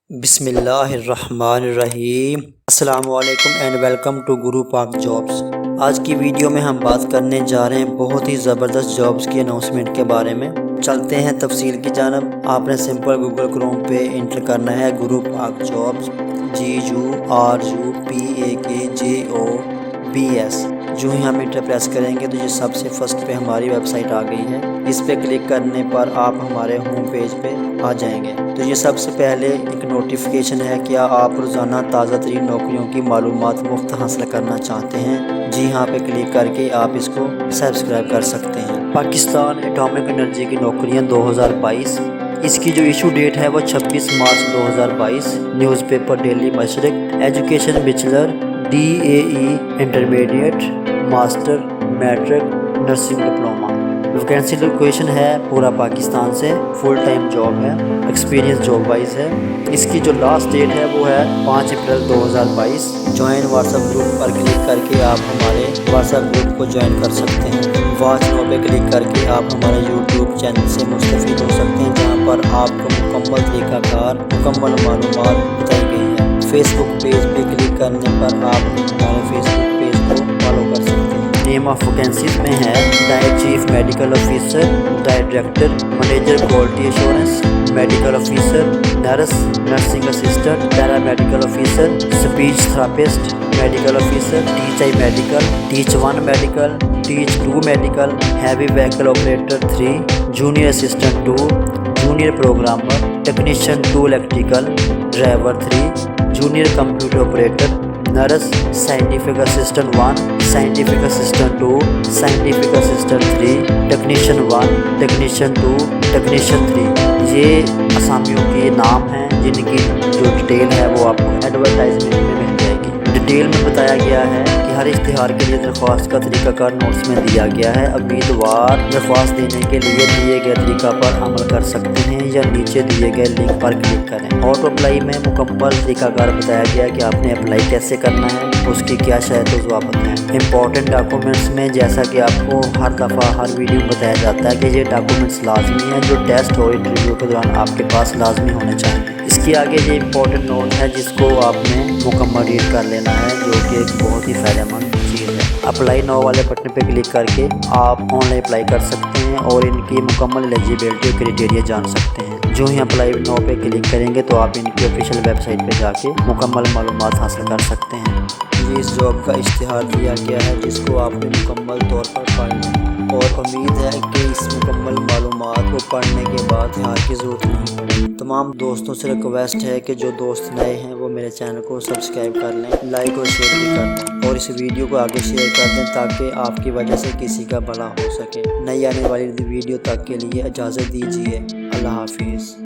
بسم اللہ الرحمن الرحیم۔ السلام علیکم اینڈ ویلکم ٹو گرو پاک جابس۔ آج کی ویڈیو میں ہم بات کرنے جا رہے ہیں بہت ہی زبردست جابس کی اناؤنسمنٹ کے بارے میں۔ چلتے ہیں تفصیل کی جانب۔ آپ نے سمپل گوگل کروم پہ انٹر کرنا ہے گرو پاک جابس، GURUPAKJOBS۔ جو ہی ہم انٹر پریس کریں گے تو یہ سب سے فرسٹ پہ ہماری ویب سائٹ آ گئی ہے۔ اس پہ کلک کرنے پر آپ ہمارے ہوم پیج پہ آ جائیں گے۔ تو یہ سب سے پہلے ایک نوٹیفیکیشن ہے، کیا آپ روزانہ تازہ ترین نوکریوں کی معلومات مفت حاصل کرنا چاہتے ہیں؟ جی ہاں پہ کلک کر کے آپ اس کو سبسکرائب کر سکتے ہیں۔ پاکستان ایٹامک انرجی کی نوکریاں 2022، اس کی جو ایشو ڈیٹ ہے وہ 26 March 2022۔ News paper daily Mashriq. Education bachelor, DAE intermediate, master, matric, nursing diploma. Vacancy location ہے پورا پاکستان سے، فل ٹائم جاب ہے، ایکسپیرینس جاب وائز ہے۔ اس کی جو لاسٹ ڈیٹ ہے وہ ہے 5 April 2022۔ Join WhatsApp group پر کلک کر کے آپ ہمارے واٹس ایپ گروپ کو جوائن کر سکتے ہیں۔ واچ نو پہ کلک کر کے آپ ہمارے یوٹیوب چینل سے مستفید ہو سکتے ہیں، جہاں پر آپ کو مکمل طریقہ کار، مکمل معلومات بتائی گئی ہیں۔ فیس بک پیج پہ کلک کرنے پر آپ ہمارے فیس بک پیج کو فالو کر سکتے ہیں۔ نیم آف ویکینسیز میں ہے diet chief medical officer, diet director, manager quality assurance, medical officer, nurse, nursing assistant, paramedical officer, speech therapist, medical officer, tech I medical, tech 1 medical, tech 2 medical, heavy vehicle operator 3، junior assistant 2، junior programmer, technician 2 electrical, driver 3، junior computer operator, nurse, scientific assistant 1، scientific assistant 2، scientific assistant 3، technician 1، technician 2، technician 3۔ یہ اسامیوں کے نام ہیں جن کی جو detail ہے وہ آپ کو ایڈورٹائزمنٹ میں مل جائے گی۔ ڈیٹیل میں بتایا گیا ہے کہ ہر اشتہار کے لیے درخواست کا طریقہ کار نوٹس میں دیا گیا ہے۔ امیدوار درخواست دینے کے لیے دیے گئے طریقہ پر عمل کر سکتے ہیں یا نیچے دیے گئے لنک پر کلک کریں۔ آٹو اپلائی میں مکمل طریقہ کار بتایا گیا کہ آپ نے اپلائی کیسے کرنا ہے، اس کی کیا شرط و ضوابط ہیں۔ امپورٹنٹ ڈاکومنٹس میں جیسا کہ آپ کو ہر دفعہ ہر ویڈیو میں بتایا جاتا ہے کہ یہ ڈاکومنٹس لازمی ہیں جو ٹیسٹ اور انٹرویو کے دوران آپ کے پاس لازمی ہونے چاہیے۔ اس کے آگے یہ امپورٹنٹ نوٹ ہے جس کو آپ نے مکمل ریڈ کر لینا ہے، جو کہ ایک بہت ہی فائدہ مند چیز ہے۔ اپلائی نو والے بٹن پہ کلک کر کے آپ آن لائن اپلائی کر سکتے ہیں اور ان کی مکمل ایلیجیبلٹی کرائٹیریا جان سکتے ہیں۔ جو ہی اپلائی نو پہ کلک کریں گے تو آپ ان کی آفیشیل ویب سائٹ پہ جا کے مکمل معلومات حاصل کر سکتے ہیں۔ یہ اس جاب کا اشتہار دیا گیا ہے جس کو آپ نے مکمل طور پر پڑھنا ہے، اور امید ہے کہ اس مکمل معلومات کو پڑھنے کے بعد اشتہار کی ضرورت نہیں پڑے۔ تمام دوستوں سے ریکویسٹ ہے کہ جو دوست نئے ہیں وہ میرے چینل کو سبسکرائب کر لیں، لائک اور شیئر بھی کر دیں، اور اس ویڈیو کو آگے شیئر کر دیں تاکہ آپ کی وجہ سے کسی کا بھلا ہو سکے۔ نئی آنے والی ویڈیو تک کے لیے اجازت دیجیے۔ اللہ حافظ۔